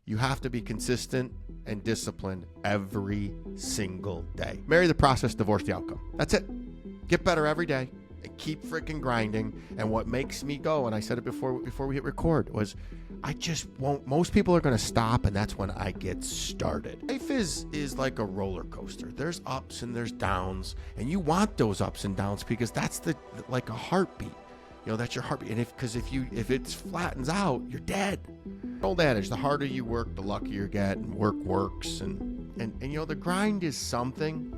You have to be consistent and disciplined every single day. Marry the process, divorce the outcome. That's it. Get better every day and keep freaking grinding. And what makes me go, and I said it before we hit record, was I just won't. Most people are going to stop, and that's when I get started. Life is like a roller coaster. There's ups and there's downs, and you want those ups and downs because that's like a heartbeat. You know, that's your heartbeat. And if it flattens out, you're dead. Old adage, the harder you work, the luckier you get, and work works. And you know, the grind is something,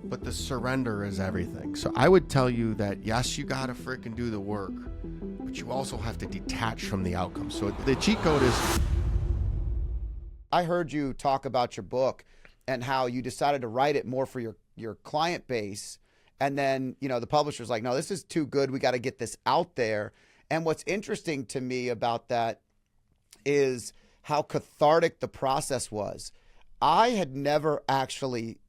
but the surrender is everything. So I would tell you that, yes, you got to freaking do the work, but you also have to detach from the outcome. So the cheat code is... I heard you talk about your book and how you decided to write it more for your client base. And then, you know, the publisher's like, no, this is too good. We got to get this out there. And what's interesting to me about that is how cathartic the process was. I had never actually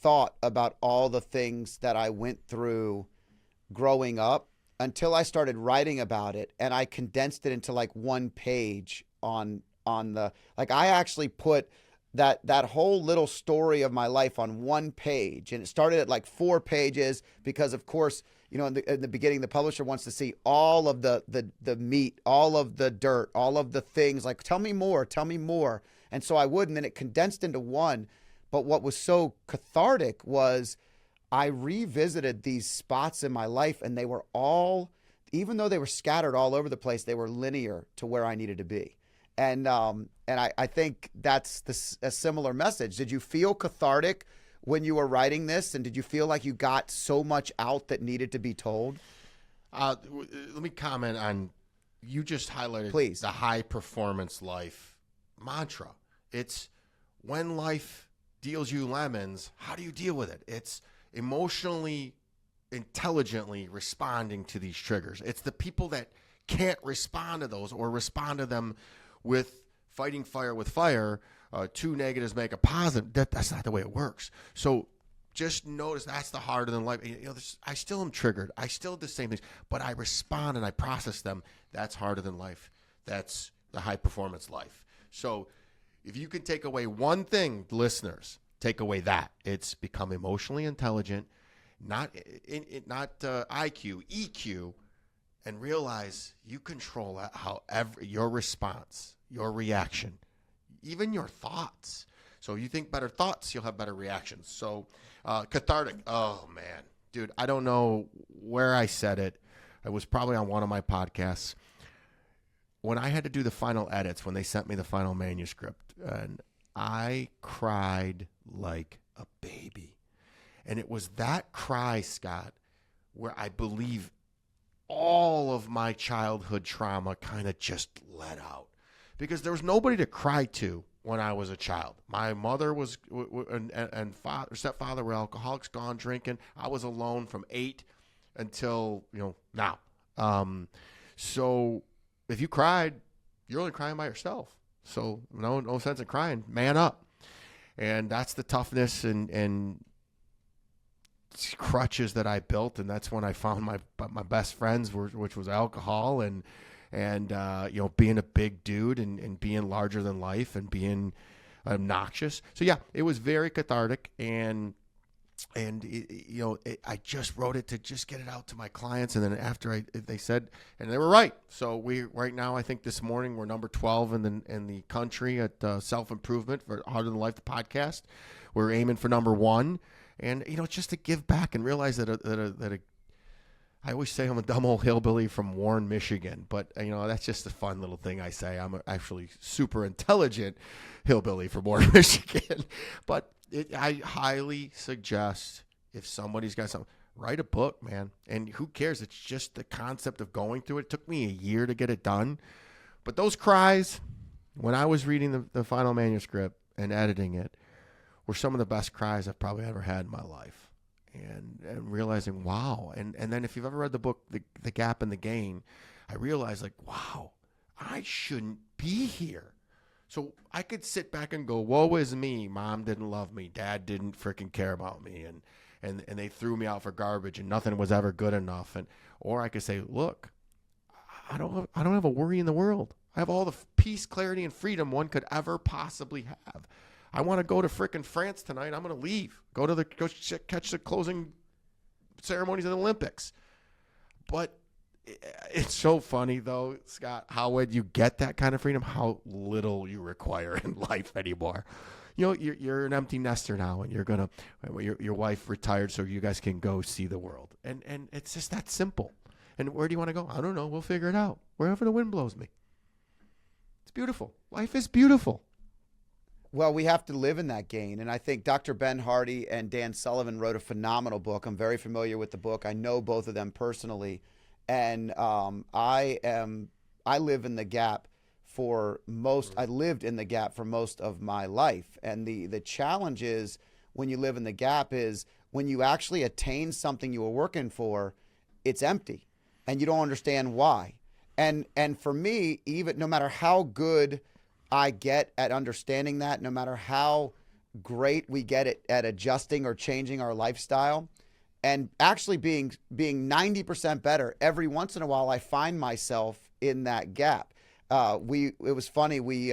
thought about all the things that I went through growing up until I started writing about it. And I condensed it into like one page on the, like I actually put that whole little story of my life on one page, and it started at like 4 pages because, of course, you know, in the beginning, the publisher wants to see all of the meat, all of the dirt, all of the things. Like, tell me more. And so I would, and then it condensed into one. But what was so cathartic was I revisited these spots in my life, and they were all, even though they were scattered all over the place, they were linear to where I needed to be. And I think that's a similar message. Did you feel cathartic when you were writing this? And did you feel like you got so much out that needed to be told? Let me comment on, you just highlighted Please. The high performance life mantra. It's when life deals you lemons, how do you deal with it? It's emotionally, intelligently responding to these triggers. It's the people that can't respond to those or respond to them with fighting fire with fire. 2 negatives make a positive. That's not the way it works. So just notice that's the harder than life. You know, I still am triggered. I still do the same things, but I respond and I process them. That's harder than life. That's the high performance life. So if you can take away one thing, listeners, take away that. It's become emotionally intelligent, not IQ, EQ, and realize you control your response, your reaction, even your thoughts. So you think better thoughts, you'll have better reactions. So cathartic. Oh, man. Dude, I don't know where I said it. It was probably on one of my podcasts. When I had to do the final edits, when they sent me the final manuscript, and I cried like a baby. And it was that cry, Scott, where I believe all of my childhood trauma kind of just let out, because there was nobody to cry to when I was a child. My mother was and stepfather were alcoholics, gone drinking. I was alone from 8 until now. So if you cried, you're only crying by yourself. So no sense in crying. Man up, and that's the toughness and crutches that I built, and that's when I found my best friends, which was alcohol and being a big dude and being larger than life and being obnoxious. So yeah, it was very cathartic, and I just wrote it to just get it out to my clients, and then after they said, and they were right. So right now, I think this morning we're number 12 in the country at self-improvement for Harder Than Life, the podcast. We're aiming for number 1. And, just to give back and realize that I always say I'm a dumb old hillbilly from Warren, Michigan, but, that's just a fun little thing I say. I'm actually super intelligent hillbilly from Warren, Michigan. But I highly suggest, if somebody's got something, write a book, man. And who cares? It's just the concept of going through it. It took me a year to get it done. But those cries, when I was reading the final manuscript and editing it, were some of the best cries I've probably ever had in my life. And realizing, wow. And then if you've ever read the book, The Gap and the Gain, I realized, like, wow, I shouldn't be here. So I could sit back and go, woe is me. Mom didn't love me. Dad didn't freaking care about me. And they threw me out for garbage and nothing was ever good enough. Or I could say, look, I don't have a worry in the world. I have all the peace, clarity, and freedom one could ever possibly have. I want to go to frickin' France tonight. I'm going to leave. Go catch the closing ceremonies of the Olympics. But it's so funny, though, Scott, how when you get that kind of freedom, how little you require in life anymore. You know, you're an empty nester now, and your wife retired so you guys can go see the world. And it's just that simple. And where do you want to go? I don't know. We'll figure it out. Wherever the wind blows me. It's beautiful. Life is beautiful. Well, we have to live in that gain. And I think Dr. Ben Hardy and Dan Sullivan wrote a phenomenal book. I'm very familiar with the book. I know both of them personally. And I live in the gap I lived in the gap for most of my life. And the challenge is when you live in the gap is when you actually attain something you were working for, it's empty and you don't understand why. And for me, even no matter how good I get at understanding that, no matter how great we get at adjusting or changing our lifestyle, and actually being 90% better, every once in a while I find myself in that gap. It was funny. We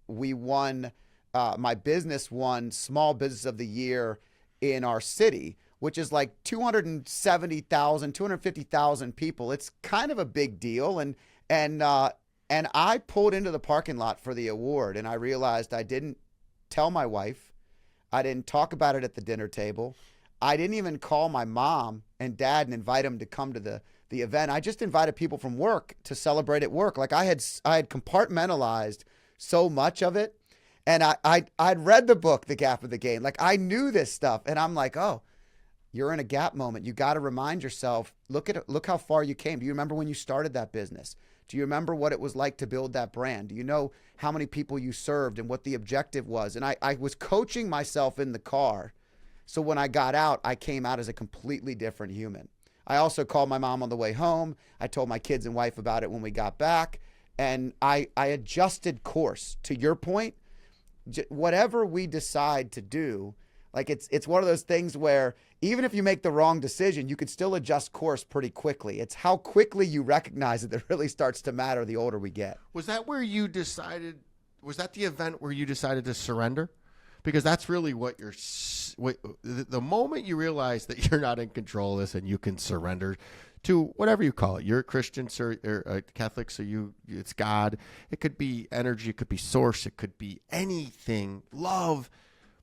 won. My business won Small Business of the Year in our city, which is like 270,000, 250,000 people. It's kind of a big deal. And I pulled into the parking lot for the award, and I realized I didn't tell my wife. I didn't talk about it at the dinner table. I didn't even call my mom and dad and invite them to come to the event. I just invited people from work to celebrate at work. Like I had compartmentalized so much of it. And I'd read the book, The Gap of the Gain. Like I knew this stuff. And I'm like, oh, you're in a gap moment. You got to remind yourself, look how far you came. Do you remember when you started that business? Do you remember what it was like to build that brand? Do you know how many people you served and what the objective was? And I was coaching myself in the car. So when I got out, I came out as a completely different human. I also called my mom on the way home. I told my kids and wife about it when we got back. And I adjusted course. To your point, whatever we decide to do, like it's one of those things where even if you make the wrong decision, you could still adjust course pretty quickly. It's how quickly you recognize it that really starts to matter the older we get. Was that the event where you decided to surrender? Because that's really the moment you realize that you're not in control of this and you can surrender to whatever you call it. You're a Christian or Catholic, so it's God. It could be energy. It could be source. It could be anything, love.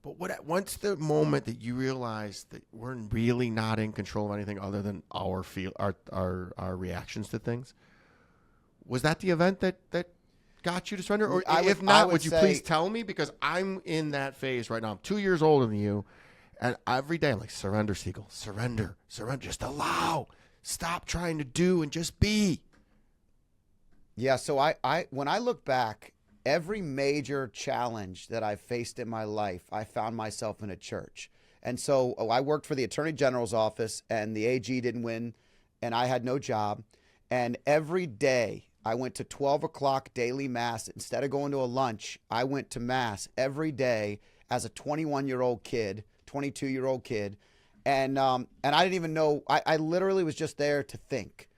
But once the moment that you realize that we're really not in control of anything other than our reactions to things, was that the event that got you to surrender? Or if not, would you please tell me? Because I'm in that phase right now. I'm 2 years older than you. And every day I'm like, surrender, Siegel. Surrender. Just allow. Stop trying to do and just be. Yeah, so I when I look back, every major challenge that I faced in my life, I found myself in a church. And so I worked for the Attorney General's office, and the AG didn't win, and I had no job. And every day I went to 12 o'clock daily mass. Instead of going to a lunch, I went to mass every day as a 21-year-old kid, 22-year-old kid. And I didn't even know, I literally was just there to think.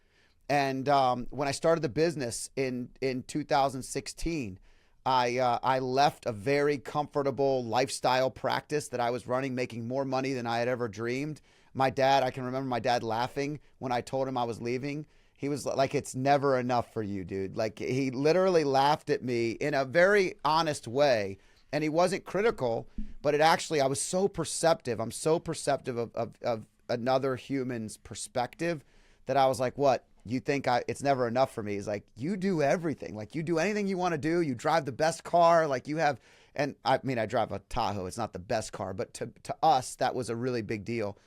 And when I started the business in 2016, I left a very comfortable lifestyle practice that I was running, making more money than I had ever dreamed. I can remember my dad laughing when I told him I was leaving. He was like, it's never enough for you, dude. Like he literally laughed at me in a very honest way. And he wasn't critical, but I was so perceptive. I'm so perceptive of another human's perspective that I was like, what? You think it's never enough for me? He's like, you do everything. Like you do anything you want to do. You drive the best car. Like you have, and I mean, I drive a Tahoe. It's not the best car, but to us, that was a really big deal.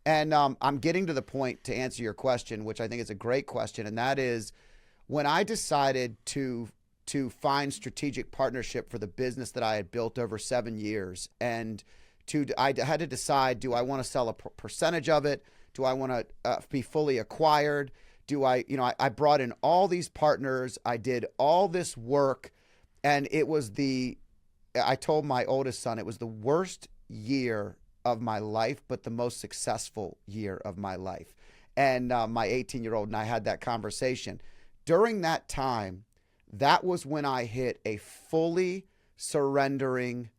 And I'm getting to the point to answer your question, which I think is a great question. And that is when I decided to find strategic partnership for the business that I had built over 7 years. And I had to decide, do I want to sell a percentage of it? Do I want to be fully acquired? I brought in all these partners. I did all this work. And I told my oldest son, it was the worst year of my life, but the most successful year of my life. And my 18-year-old and I had that conversation. During that time, that was when I hit a fully surrendering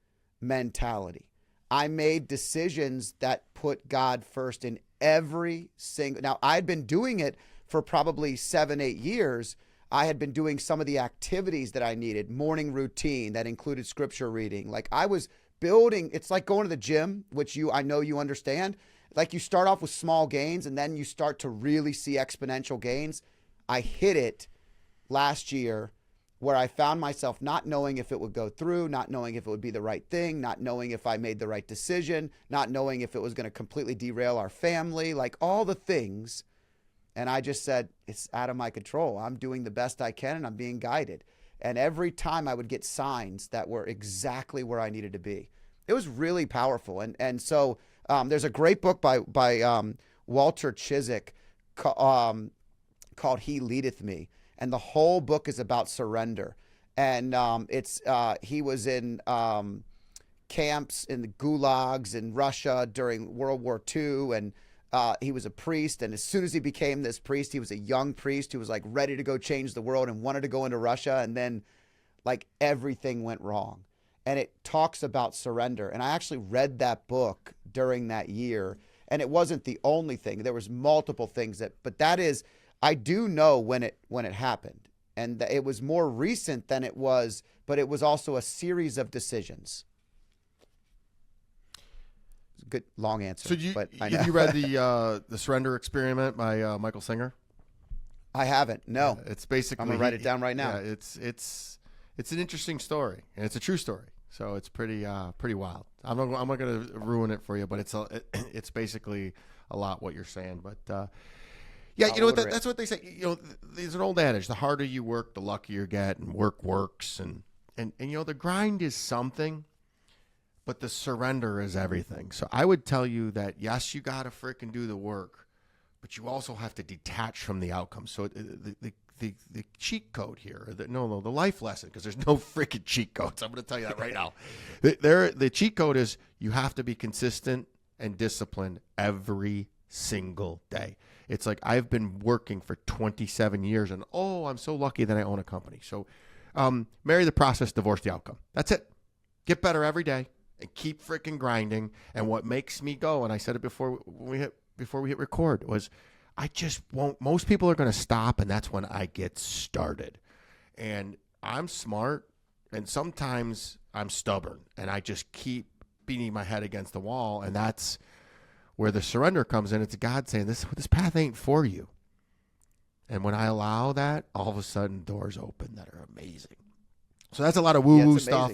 mentality. I made decisions that put God first in every single. Now, I'd been doing it for probably 7-8 years. I had been doing some of the activities that I needed, morning routine that included scripture reading. Like I was building, it's like going to the gym, which I know you understand. Like you start off with small gains and then you start to really see exponential gains. I hit it last year where I found myself not knowing if it would go through, not knowing if it would be the right thing, not knowing if I made the right decision, not knowing if it was going to completely derail our family, like all the things. And I just said, it's out of my control. I'm doing the best I can and I'm being guided. And every time I would get signs that were exactly where I needed to be. It was really powerful. And so there's a great book by Walter Chizik called He Leadeth Me. And the whole book is about surrender. And he was in camps in the gulags in Russia during World War II. And he was a priest. And as soon as he became this priest, he was a young priest who was like ready to go change the world and wanted to go into Russia. And then like everything went wrong. And it talks about surrender. And I actually read that book during that year. And it wasn't the only thing. There was multiple things but that is, I do know when it happened, and it was more recent than it was, but it was also a series of decisions. Good long answer. So have you read the Surrender Experiment by Michael Singer? I haven't. No, it's basically I'm gonna write it down right now. Yeah, it's an interesting story, and it's a true story. So it's pretty wild. I'm not going to ruin it for you, but it's basically a lot what you're saying, but. Yeah, you know what? That's what they say. You know, there's an old adage: the harder you work, the luckier you get, and work works. And you know, the grind is something, but the surrender is everything. So I would tell you that yes, you got to freaking do the work, but you also have to detach from the outcome. So the cheat code here, the life lesson, because there's no freaking cheat codes. I'm going to tell you that right now. The cheat code is you have to be consistent and disciplined every single day. It's like I've been working for 27 years and I'm so lucky that I own a company. So marry the process, divorce the outcome. That's it. Get better every day and keep freaking grinding. And what makes me go, and I said it before we hit record, was I just won't. Most people are going to stop, and that's when I get started. And I'm smart, and sometimes I'm stubborn, and I just keep beating my head against the wall, and that's where the surrender comes in. It's God saying, this path ain't for you. And when I allow that, all of a sudden doors open that are amazing. So that's a lot of woo-woo stuff.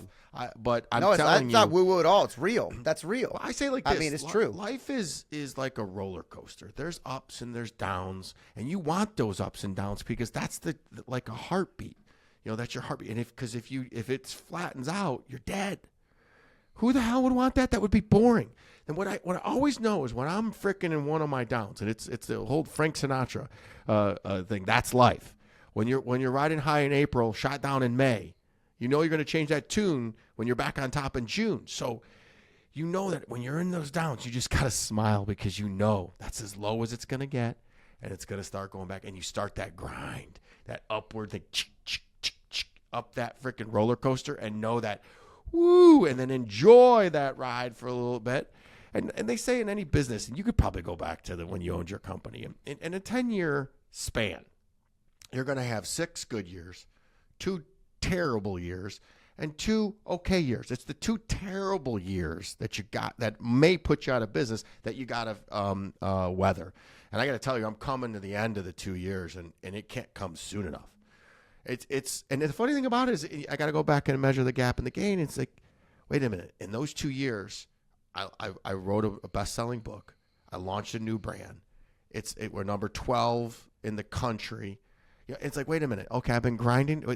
But I'm telling you. It's not woo-woo at all. It's real. That's real. I say like this. I mean, it's true. Life is like a roller coaster. There's ups and there's downs. And you want those ups and downs because that's like a heartbeat. You know, that's your heartbeat. And if it flattens out, you're dead. Who the hell would want that? That would be boring. And what I always know is when I'm frickin' in one of my downs, and it's the whole Frank Sinatra thing. That's life. When you're riding high in April, shot down in May, you know you're going to change that tune when you're back on top in June. So you know that when you're in those downs, you just got to smile because you know that's as low as it's going to get, and it's going to start going back, and you start that grind, that upward thing, up that frickin' roller coaster, and know that. Woo, and then enjoy that ride for a little bit. And they say in any business, and you could probably go back to when you owned your company, in a 10-year span, you're going to have 6 good years, 2 terrible years, and 2 okay years. It's the 2 terrible years that you got that may put you out of business that you got to weather. And I got to tell you, I'm coming to the end of the 2 years, and it can't come soon enough. And the funny thing about it is I got to go back and measure the gap and the gain. It's like, wait a minute. In those 2 years, I wrote a best-selling book. I launched a new brand. We're number 12 in the country. You know, it's like, wait a minute. Okay, I've been grinding.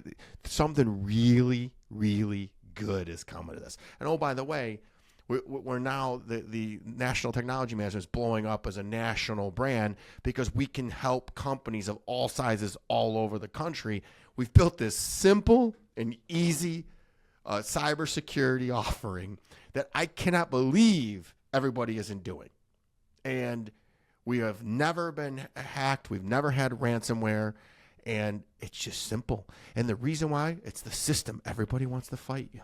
Something really, really good is coming to this. And oh, by the way, we're now the National Technology Management is blowing up as a national brand because we can help companies of all sizes all over the country. We've built this simple and easy cybersecurity offering that I cannot believe everybody isn't doing. And we have never been hacked. We've never had ransomware. And it's just simple. And the reason why, it's the system. Everybody wants to fight you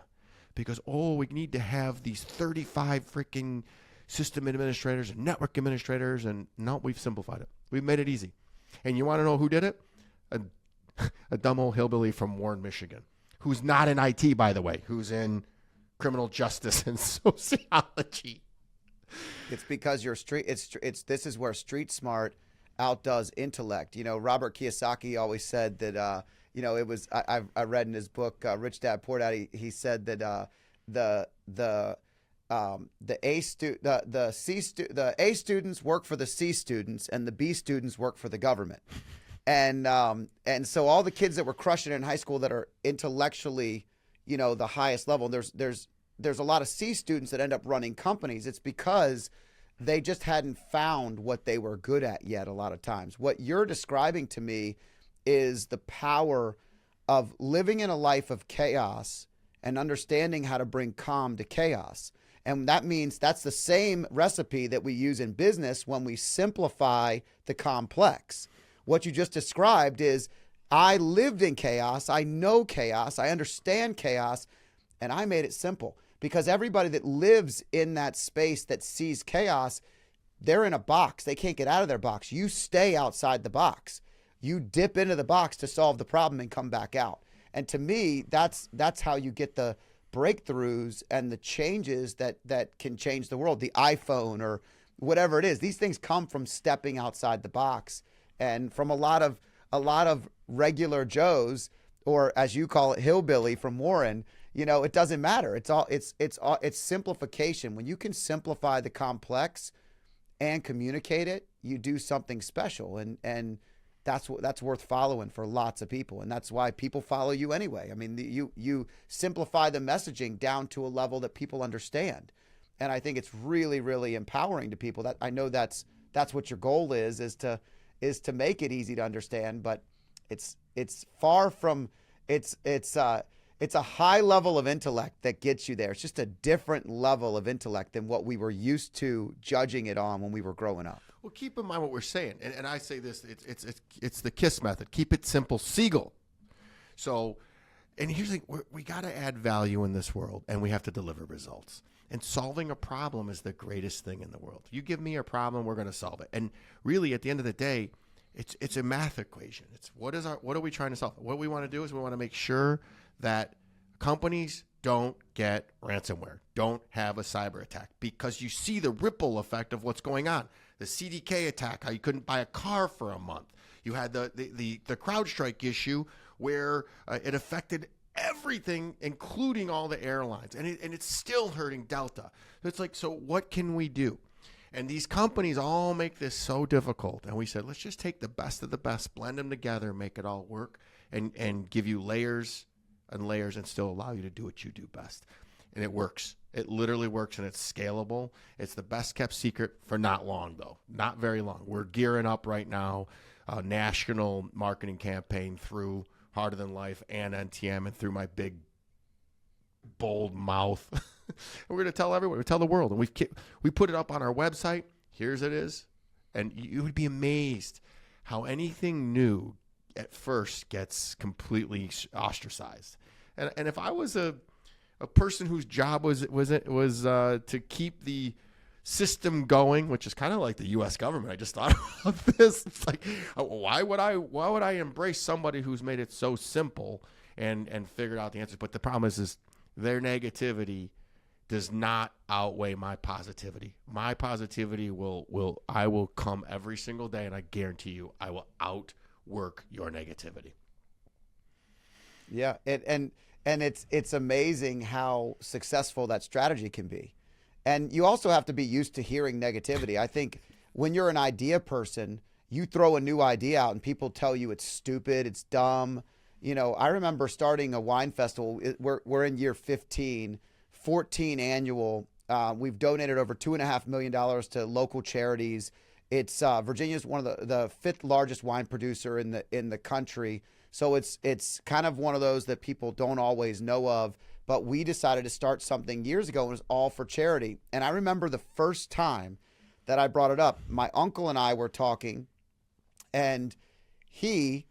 because, we need to have these 35 freaking system administrators and network administrators. And no, we've simplified it. We've made it easy. And you want to know who did it? A dumb old hillbilly from Warren, Michigan, who's not in IT, by the way, who's in criminal justice and sociology. It's because you're street. This is where street smart outdoes intellect. Robert Kiyosaki always said that. It was I read in his book Rich Dad Poor Dad. He said that the A students work for the C students and the B students work for the government. And so all the kids that were crushing it in high school that are intellectually, the highest level, there's a lot of C students that end up running companies. It's because they just hadn't found what they were good at yet a lot of times. What you're describing to me is the power of living in a life of chaos and understanding how to bring calm to chaos. And that means that's the same recipe that we use in business when we simplify the complex. What you just described is I lived in chaos. I know chaos. I understand chaos. And I made it simple because everybody that lives in that space that sees chaos, they're in a box. They can't get out of their box. You stay outside the box. You dip into the box to solve the problem and come back out. And to me, that's how you get the breakthroughs and the changes that can change the world. The iPhone or whatever it is. These things come from stepping outside the box. And from a lot of regular Joes, or as you call it, hillbilly from Warren, it doesn't matter. It's simplification. When you can simplify the complex and communicate it, you do something special, and that's worth following for lots of people, and that's why people follow you anyway. I mean, you simplify the messaging down to a level that people understand, and I think it's really, really empowering to people. That I know that's what your goal is to make it easy to understand, but it's far from it's a high level of intellect that gets you there. It's just a different level of intellect than what we were used to judging it on when we were growing up. Well, keep in mind what we're saying, and I say this: it's the KISS method. Keep it simple, Siegel. So, and here's the thing: we got to add value in this world, and we have to deliver results. And solving a problem is the greatest thing in the world. You give me a problem, we're going to solve it. And really, at the end of the day, it's a math equation. It's what are we trying to solve? What we want to do is we want to make sure that companies don't get ransomware, don't have a cyber attack, because you see the ripple effect of what's going on. The CDK attack, how you couldn't buy a car for a month. You had the CrowdStrike issue where it affected everything, including all the airlines, and it's still hurting Delta. It's like, so what can we do? And these companies all make this so difficult. And we said, let's just take the best of the best, blend them together, make it all work, and give you layers and layers and still allow you to do what you do best. And it works. It literally works, and it's scalable. It's the best kept secret for not long, though. Not very long. We're gearing up right now, a national marketing campaign through Harder Than Life and NTM and through my big, bold mouth. We're going to tell everyone. We tell the world. And we put it up on our website. Here's it is. And you would be amazed how anything new at first gets completely ostracized. And if I was a person whose job was to keep the system going, which is kind of like the U.S. government. I just thought of this. It's like, why would I embrace somebody who's made it so simple and figured out the answers? But the problem is their negativity does not outweigh my positivity. My positivity I will come every single day, and I guarantee you I will outwork your negativity. Yeah, and it's amazing how successful that strategy can be. And you also have to be used to hearing negativity. I think when you're an idea person, you throw a new idea out and people tell you it's stupid, it's dumb. I remember starting a wine festival. We're in year 15, 14 annual. We've donated over $2.5 million to local charities. It's Virginia's one of the fifth largest wine producer in the country. So it's kind of one of those that people don't always know of. But we decided to start something years ago, and it was all for charity. And I remember the first time that I brought it up, my uncle and I were talking, and he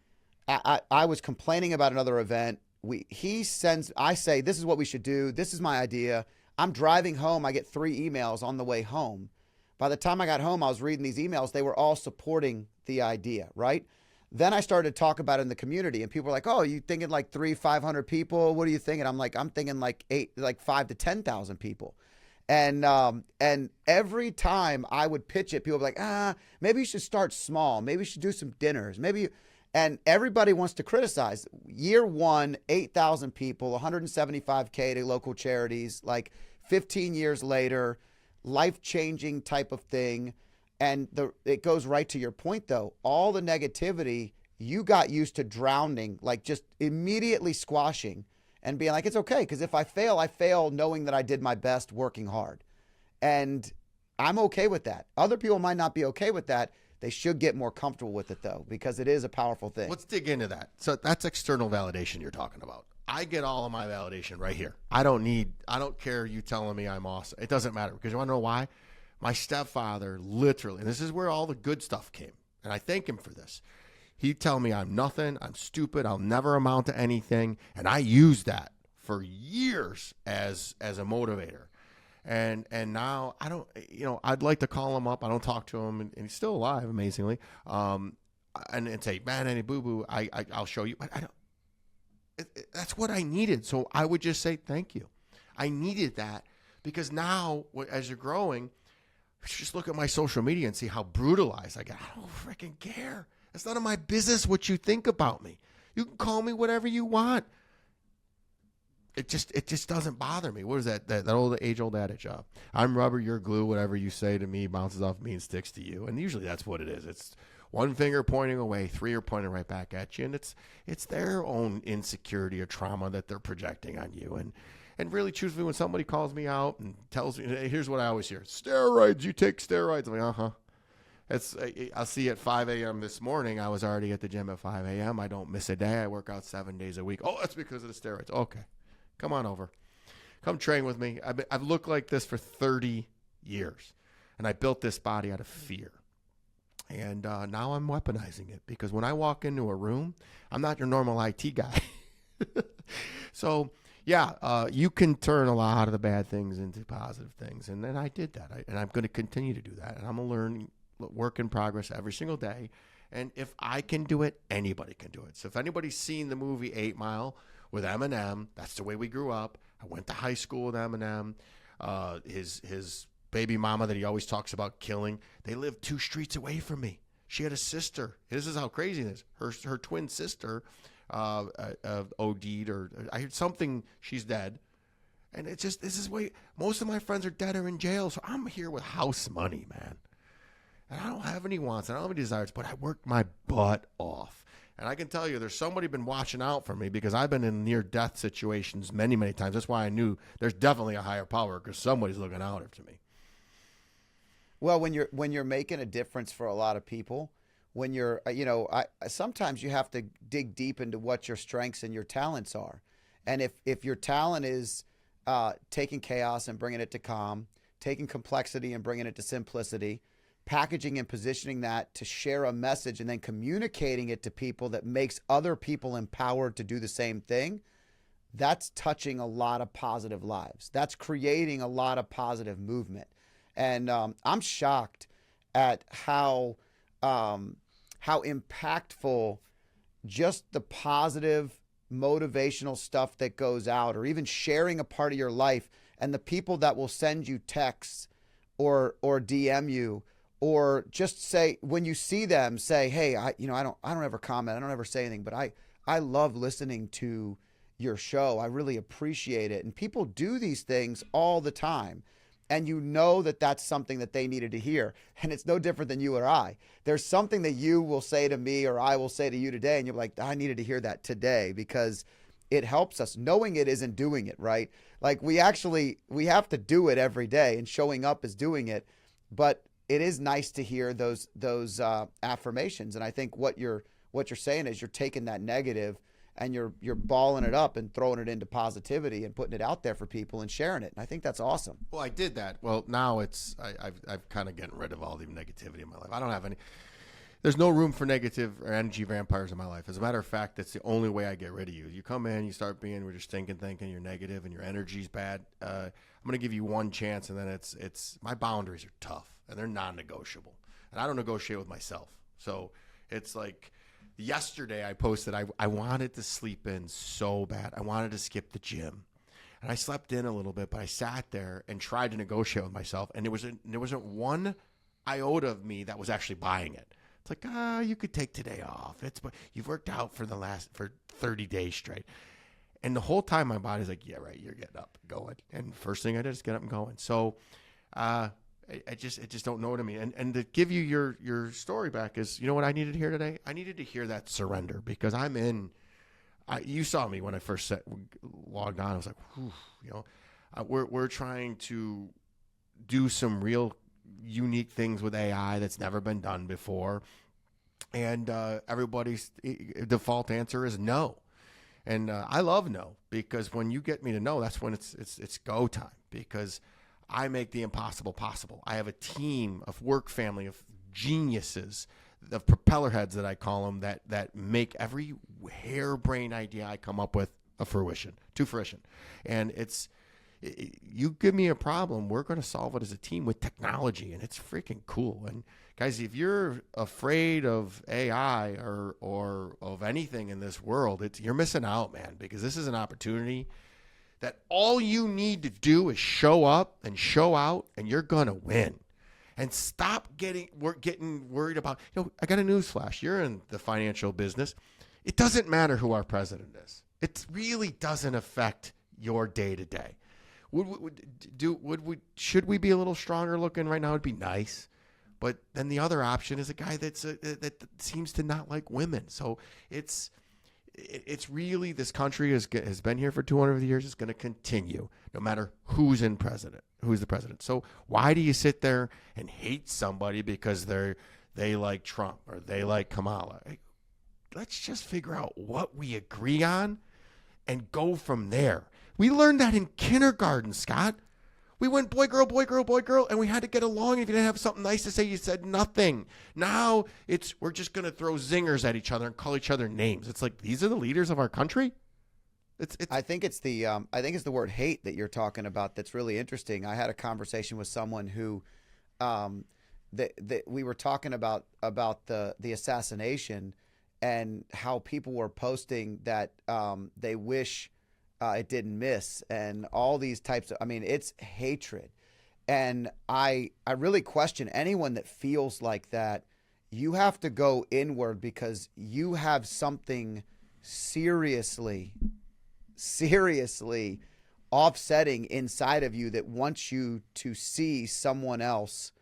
I was complaining about another event. I say, this is what we should do. This is my idea. I'm driving home. I get 3 emails on the way home. By the time I got home, I was reading these emails. They were all supporting the idea, right? Then I started to talk about it in the community, and people were like, "Oh, you thinking like 500 people? What are you thinking?" I'm thinking like 5 to 10,000 people. And every time I would pitch it, people would be like, maybe you should start small. Maybe you should do some dinners. And everybody wants to criticize. Year 1, 8,000 people, 175K to local charities, like 15 years later, life-changing type of thing. And it goes right to your point, though. All the negativity, you got used to drowning, like just immediately squashing and being like, it's okay, because if I fail knowing that I did my best working hard. And I'm okay with that. Other people might not be okay with that. They should get more comfortable with it, though, because it is a powerful thing. Let's dig into that. So that's external validation you're talking about. I get all of my validation right here. I don't care you telling me I'm awesome. It doesn't matter, because you want to know why? My stepfather literally, and this is where all the good stuff came, and I thank him for this. He'd tell me I'm nothing, I'm stupid, I'll never amount to anything, and I used that for years as a motivator. And now I don't, I'd like to call him up. I don't talk to him, and he's still alive, amazingly. And say, man, any boo-boo, I'll show you. But I don't. That's what I needed. So I would just say thank you. I needed that, because now, as you're growing, just look at my social media and see how brutalized I get. I don't freaking care. It's none of my business what you think about me. You can call me whatever you want. It just doesn't bother me. What is that old age-old adage? I'm rubber, you're glue. Whatever you say to me bounces off me and sticks to you. And usually that's what it is. It's one finger pointing away, 3 are pointing right back at you. And it's their own insecurity or trauma that they're projecting on you. And really, truthfully, when somebody calls me out and tells me, here's what I always hear: steroids, you take steroids. I'm like, I'll see you at 5 a.m. this morning. I was already at the gym at 5 a.m. I don't miss a day. I work out 7 days a week. Oh, that's because of the steroids. Okay. Come on over. Come train with me. I've looked like this for 30 years, and I built this body out of fear. And now I'm weaponizing it, because when I walk into a room, I'm not your normal IT guy. So, yeah, you can turn a lot of the bad things into positive things. And then I did that, and I'm going to continue to do that. And I'm a work in progress every single day. And if I can do it, anybody can do it. So if anybody's seen the movie 8 Mile, with Eminem, that's the way we grew up. I went to high school with Eminem. His baby mama that he always talks about killing, they lived 2 streets away from me. She had a sister. This is how crazy it is. Her twin sister OD'd, or I heard something. She's dead. And it's just, this is way, most of my friends are dead or in jail. So I'm here with house money, man. And I don't have any wants. I don't have any desires, but I worked my butt off. And I can tell you, there's somebody been watching out for me, because I've been in near-death situations many, many times. That's why I knew there's definitely a higher power, because somebody's looking out after me. Well, when you're making a difference for a lot of people, when you're, sometimes you have to dig deep into what your strengths and your talents are. And if your talent is taking chaos and bringing it to calm, taking complexity and bringing it to simplicity, packaging and positioning that to share a message and then communicating it to people that makes other people empowered to do the same thing, that's touching a lot of positive lives. That's creating a lot of positive movement. And I'm shocked at how impactful just the positive motivational stuff that goes out, or even sharing a part of your life, and the people that will send you texts or DM you, or just say, when you see them, say, hey, I don't ever comment. I don't ever say anything, but I love listening to your show. I really appreciate it. And people do these things all the time. And you know that that's something that they needed to hear. And it's no different than you or I. There's something that you will say to me, or I will say to you today, and you're like, I needed to hear that today, because it helps us. Knowing it isn't doing it, right? Like we have to do it every day, and showing up is doing it. But it is nice to hear those affirmations. And I think what you're saying is you're taking that negative and you're balling it up and throwing it into positivity and putting it out there for people and sharing it. And I think that's awesome. Well, I did that. Well, now I've kind of getting rid of all the negativity in my life. I don't have any. There's no room for negative or energy vampires in my life. As a matter of fact, that's the only way I get rid of you. You come in, you start being, we're just thinking, you're negative, and your energy's bad. I'm going to give you one chance, and then it's my boundaries are tough, and they're non-negotiable. And I don't negotiate with myself. So it's like yesterday I posted, I wanted to sleep in so bad. I wanted to skip the gym. And I slept in a little bit, but I sat there and tried to negotiate with myself, and there wasn't one iota of me that was actually buying it. It's like, you could take today off. You've worked out for 30 days straight. And the whole time my body's like, yeah, right, you're getting up and going. And first thing I did is get up and going. So I just don't know what I mean. And to give you your story back is, you know what I needed to hear today? I needed to hear that surrender, because you saw me when I first logged on. I was like, whew, we're trying to do some real unique things with AI that's never been done before, and everybody's default answer is no. And I love no, because when you get me to no, that's when it's go time, because I make the impossible possible. I have a team of work family of geniuses, of propeller heads that I call them, that make every harebrained idea I come up with to fruition. And you give me a problem, we're going to solve it as a team with technology, and it's freaking cool. And guys, if you're afraid of AI or of anything in this world, you're missing out, man, because this is an opportunity that all you need to do is show up and show out, and you're going to win. And stop getting worried about, I got a news flash. You're in the financial business. It doesn't matter who our president is. It really doesn't affect your day to day. Should we be a little stronger looking right now? It'd be nice. But then the other option is a guy that seems to not like women. So it's really, this country has been here for 200 years. It's going to continue no matter who's the president. So why do you sit there and hate somebody because they like Trump or they like Kamala? Let's just figure out what we agree on and go from there. We learned that in kindergarten, Scott. We went boy, girl, boy, girl, boy, girl, and we had to get along. If you didn't have something nice to say, you said nothing. Now we're just going to throw zingers at each other and call each other names. It's like, these are the leaders of our country? I think it's the word hate that you're talking about that's really interesting. I had a conversation with someone who we were talking about the assassination and how people were posting that they wish it didn't miss, and all these types of, it's hatred. And I really question anyone that feels like that. You have to go inward, because you have something seriously offsetting inside of you that wants you to see someone else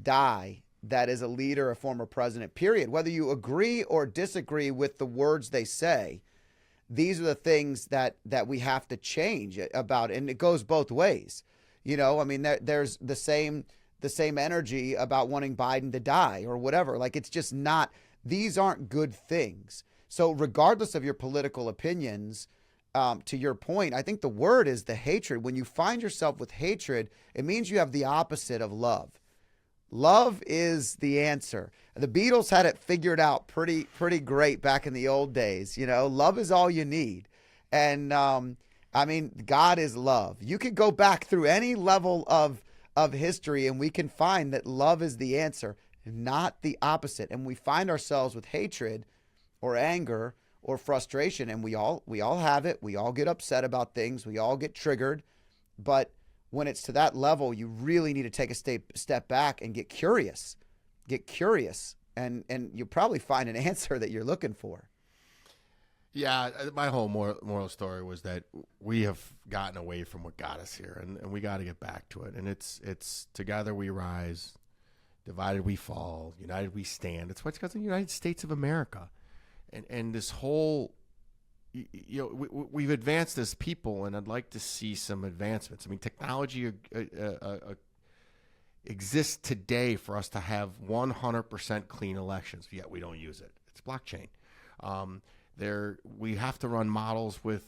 die that is a leader, a former president, period. Whether you agree or disagree with the words they say, these are the things that we have to change about. And it goes both ways. There's the same energy about wanting Biden to die or whatever. Like, it's just not, these aren't good things. So regardless of your political opinions, to your point, I think the word is the hatred. When you find yourself with hatred, it means you have the opposite of love. Love is the answer. The Beatles had it figured out pretty great back in the old days. Love is all you need. And God is love. You can go back through any level of history, and we can find that love is the answer, not the opposite. And we find ourselves with hatred or anger or frustration, and we all have it. We all get upset about things. We all get triggered. But when it's to that level, you really need to take a step back and get curious. And you'll probably find an answer that you're looking for. Yeah, my whole moral story was that we have gotten away from what got us here, and we got to get back to it. And it's together we rise, divided we fall, united we stand. It's what's because of the United States of America, and this whole, we've advanced as people, and I'd like to see some advancements. Technology exists today for us to have 100% clean elections, yet we don't use it. It's blockchain. We have to run models with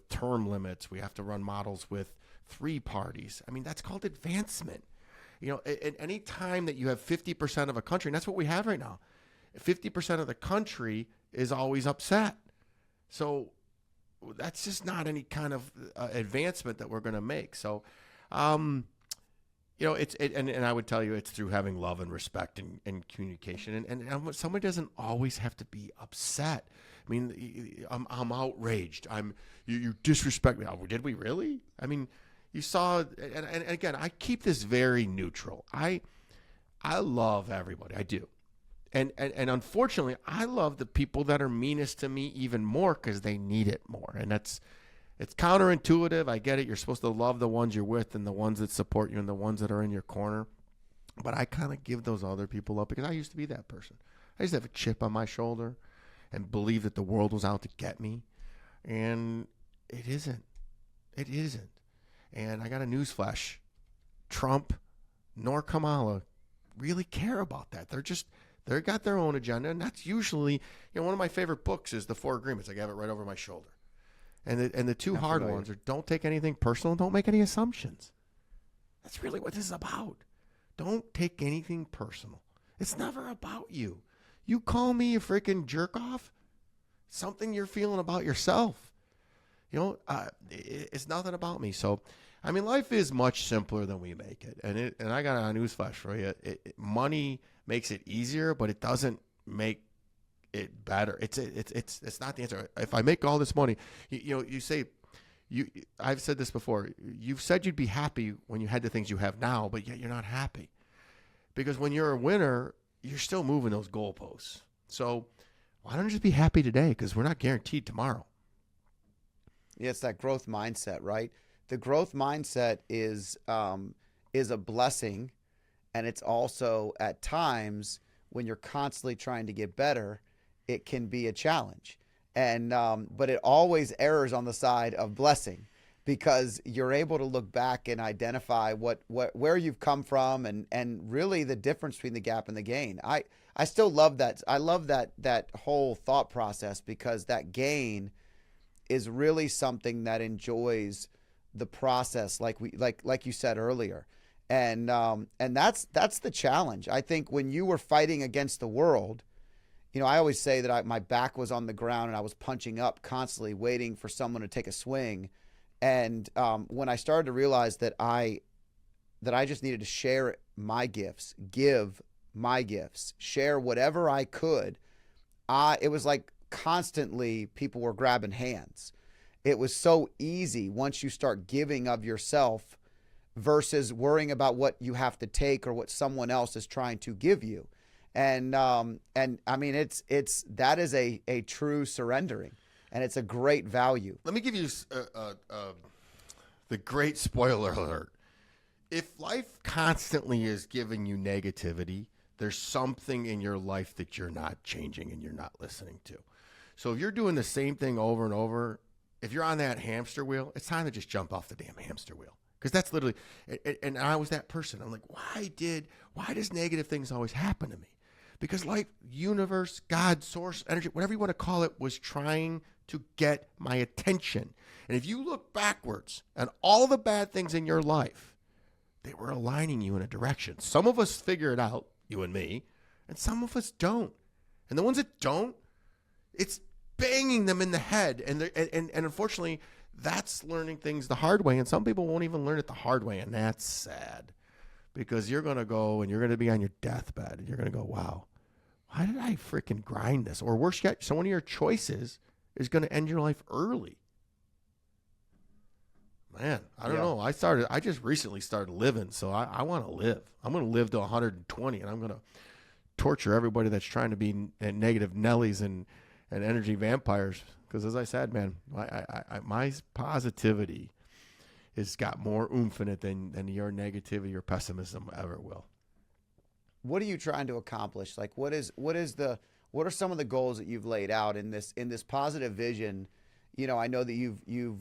term limits. We have to run models with 3 parties. That's called advancement. At any time that you have 50% of a country, and that's what we have right now. 50% of the country is always upset. So that's just not any kind of advancement that we're going to make. So, and I would tell you it's through having love and respect and communication. And somebody doesn't always have to be upset. I mean, I'm outraged. You disrespect me. Oh, did we really? I mean, you saw, and again, I keep this very neutral. I love everybody. I do. And unfortunately, I love the people that are meanest to me even more because they need it more. And it's counterintuitive. I get it. You're supposed to love the ones you're with and the ones that support you and the ones that are in your corner. But I kind of give those other people up because I used to be that person. I used to have a chip on my shoulder and believe that the world was out to get me. And it isn't. It isn't. And I got a newsflash. Trump nor Kamala really care about that. They've got their own agenda, and that's usually, one of my favorite books is The Four Agreements. I have it right over my shoulder. And the two hard ones are don't take anything personal, don't make any assumptions. That's really what this is about. Don't take anything personal. It's never about you. You call me a freaking jerk off, something you're feeling about yourself. It's nothing about me. So, I mean, life is much simpler than we make it. And I got a newsflash for you. Money makes it easier, but it doesn't make it better. It's not the answer. If I make all this money, you say, I've said this before. You've said you'd be happy when you had the things you have now, but yet you're not happy. Because when you're a winner, you're still moving those goalposts. So why don't you just be happy today? Because we're not guaranteed tomorrow. Yeah, it's that growth mindset, right? The growth mindset is a blessing, and it's also at times when you're constantly trying to get better, it can be a challenge. And but it always errs on the side of blessing because you're able to look back and identify where you've come from and really the difference between the gap and the gain. I still love that. I love that whole thought process because that gain is really something that enjoys the process, like you said earlier, and that's the challenge. I think when you were fighting against the world, I always say that my back was on the ground and I was punching up constantly, waiting for someone to take a swing. And when I started to realize that I just needed to share my gifts, give my gifts, share whatever I could, it was like constantly people were grabbing hands. It was so easy once you start giving of yourself versus worrying about what you have to take or what someone else is trying to give you. And I mean, that is a true surrendering, and it's a great value. Let me give you the great spoiler alert. If life constantly is giving you negativity, there's something in your life that you're not changing and you're not listening to. So if you're doing the same thing over and over, if you're on that hamster wheel, it's time to just jump off the damn hamster wheel. Because that's literally, and I was that person. I'm like, why does negative things always happen to me? Because life, universe, God, source, energy, whatever you want to call it, was trying to get my attention. And if you look backwards at all the bad things in your life, they were aligning you in a direction. Some of us figure it out, you and me, and some of us don't. And the ones that don't, it's banging them in the head. And unfortunately, that's learning things the hard way. And some people won't even learn it the hard way. And that's sad because you're going to go and you're going to be on your deathbed and you're going to go, wow, why did I freaking grind this? Or worse yet, so one of your choices is going to end your life early. Man, I don't know. I just recently started living, so I want to live. I'm going to live to 120, and I'm going to torture everybody that's trying to be negative Nellies and energy vampires. Because as I said, man, my positivity has got more oomph in it than your negativity or pessimism ever will. What are you trying to accomplish? Like, what are some of the goals that you've laid out in this positive vision? I know that you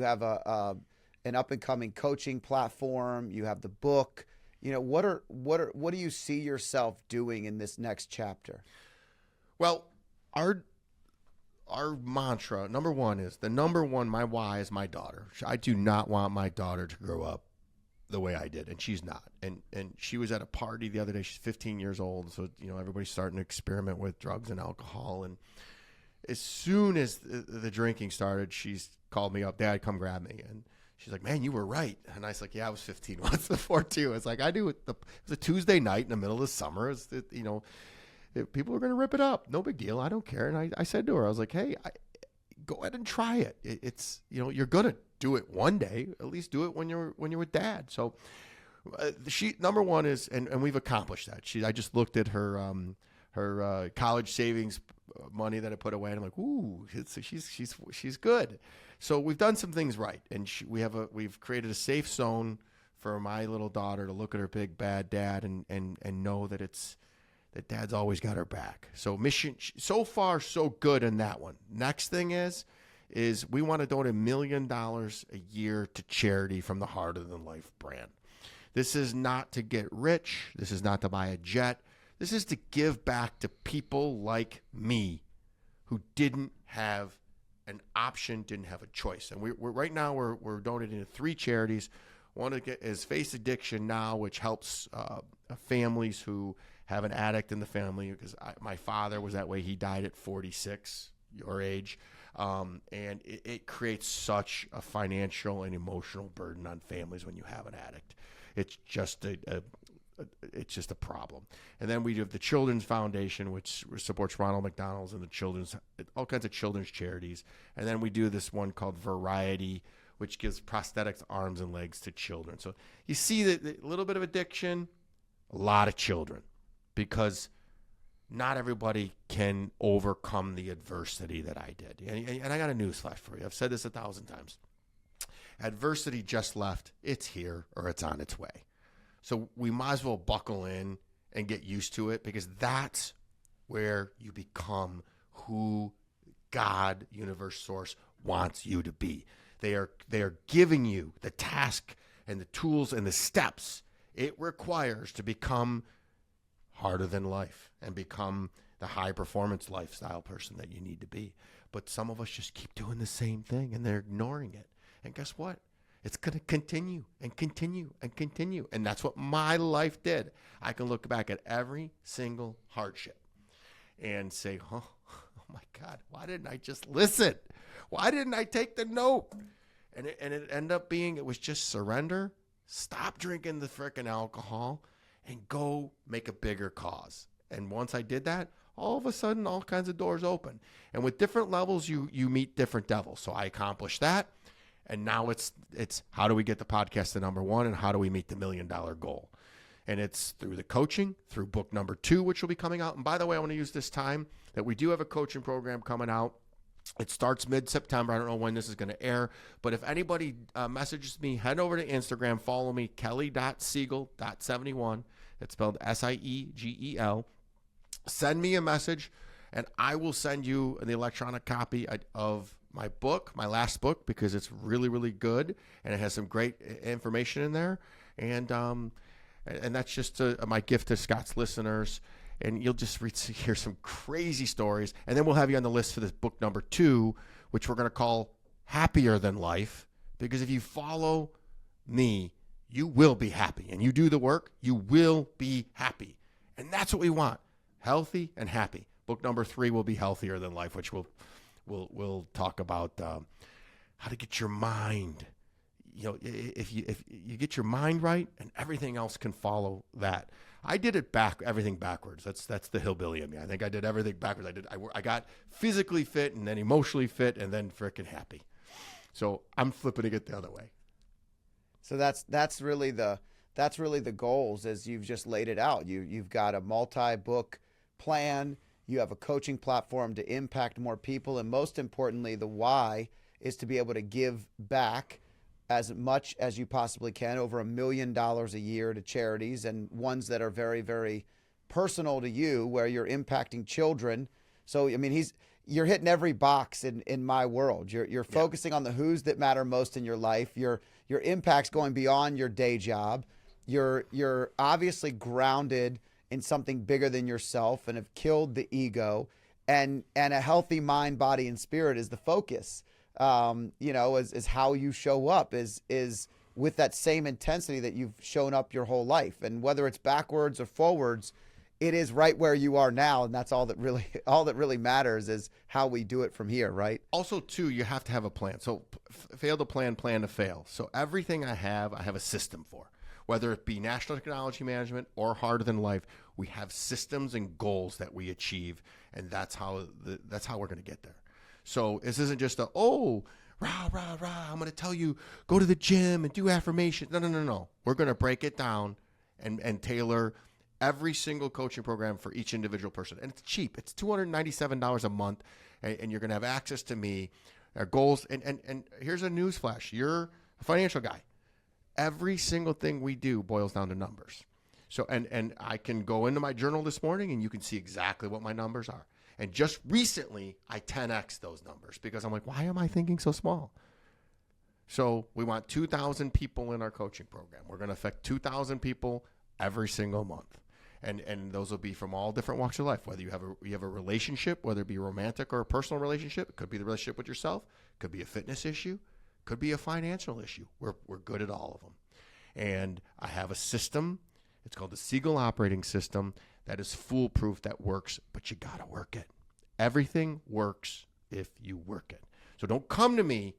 have an up and coming coaching platform. You have the book. What do you see yourself doing in this next chapter? Well, our mantra, number one, my why is my daughter. I do not want my daughter to grow up the way I did, and she's not. And she was at a party the other day. She's 15 years old, so everybody's starting to experiment with drugs and alcohol. And as soon as the drinking started, she's called me up, Dad, come grab me. And she's like, man, you were right. And I was like, yeah, I was 15 once before too. It's like, I knew it was a Tuesday night in the middle of the summer. People are going to rip it up. No big deal. I don't care. And I said to her, I was like, hey, go ahead and try it. It's you're going to do it one day. At least do it when you're with Dad. So she, number one is, and we've accomplished that. I just looked at her college savings money that I put away, and I'm like, ooh, she's good. So we've done some things right, and we've created a safe zone for my little daughter to look at her big bad dad and know that that Dad's always got her back. So mission, so far so good in that one. Next thing is we want to donate $1 million a year to charity from the Harder Than Life brand. This is not to get rich. This is not to buy a jet. This is to give back to people like me who didn't have an option, didn't have a choice. And we're right now we're donating to 3 charities. One is Face Addiction Now, which helps families who have an addict in the family, because my father was that way. He died at 46, your age. And it creates such a financial and emotional burden on families when you have an addict. It's just a problem. And then we have the Children's Foundation, which supports Ronald McDonald's and all kinds of children's charities. And then we do this one called Variety, which gives prosthetics, arms and legs to children. So you see that a little bit of addiction, a lot of children, because not everybody can overcome the adversity that I did. And I got a newsflash for you. I've said this 1,000 times. Adversity just left. It's here, or it's on its way. So we might as well buckle in and get used to it, because that's where you become who God, universe, source wants you to be. They are giving you the task and the tools and the steps it requires to become harder than life and become the high performance lifestyle person that you need to be. But some of us just keep doing the same thing, and they're ignoring it. And guess what? It's going to continue and continue and continue. And that's what my life did. I can look back at every single hardship and say, oh my God, why didn't I just listen? Why didn't I take the note? And it ended up being, it was just surrender, stop drinking the frickin' alcohol, and go make a bigger cause. And once I did that, all of a sudden, all kinds of doors open. And with different levels, you meet different devils. So I accomplished that. And now it's how do we get the podcast to number 1, and how do we meet the $1 million goal? And it's through the coaching, through book number 2, which will be coming out. And by the way, I want to use this time that we do have a coaching program coming out. It starts mid-September. I don't know when this is going to air. But if anybody messages me, head over to Instagram, follow me, kelly.siegel.71. It's spelled Siegel. Send me a message, and I will send you the electronic copy of my book, my last book, because it's really, really good, and it has some great information in there. And that's just my gift to Scott's listeners. And you'll just hear some crazy stories. And then we'll have you on the list for this book number 2, which we're going to call Happier Than Life. Because if you follow me, you will be happy. And you do the work, you will be happy. And that's what we want. Healthy and happy. Book number 3 will be Healthier Than Life, which we'll talk about how to get your mind. If you get your mind right, and everything else can follow that. I did everything backwards. That's the hillbilly in me. I think I did everything backwards. I got physically fit, and then emotionally fit, and then freaking happy. So I'm flipping it the other way. So that's really the goals, as you've just laid it out. You've got a multi-book plan. You have a coaching platform to impact more people, and most importantly, the why is to be able to give back as much as you possibly can, over $1 million a year to charities, and ones that are very, very personal to you, where you're impacting children. So, I mean, you're hitting every box in my world. You're focusing on the who's that matter most in your life. Your impact's going beyond your day job. You're obviously grounded in something bigger than yourself and have killed the ego, and a healthy mind, body, and spirit is the focus. Is how you show up, is with that same intensity that you've shown up your whole life. And whether it's backwards or forwards, it is right where you are now. And that's all that really matters is how we do it from here, right? Also, too, you have to have a plan. So fail to plan to fail. So everything I have a system for. Whether it be national technology management or harder than life, we have systems and goals that we achieve, and that's how we're going to get there. So this isn't just rah, rah, rah, I'm going to tell you, go to the gym and do affirmations. No. We're going to break it down and tailor every single coaching program for each individual person. And it's cheap. It's $297 a month, and you're going to have access to me, our goals. And here's a news flash. You're a financial guy. Every single thing we do boils down to numbers. So, and I can go into my journal this morning and you can see exactly what my numbers are. And just recently, I 10x those numbers because I'm like, why am I thinking so small? So we want 2,000 people in our coaching program. We're going to affect 2,000 people every single month. And those will be from all different walks of life, whether you have a relationship, whether it be romantic or a personal relationship. It could be the relationship with yourself. It could be a fitness issue. Could be a financial issue. We're good at all of them. And I have a system. It's called the Siegel operating system that is foolproof, that works, but you got to work it. Everything works if you work it. So don't come to me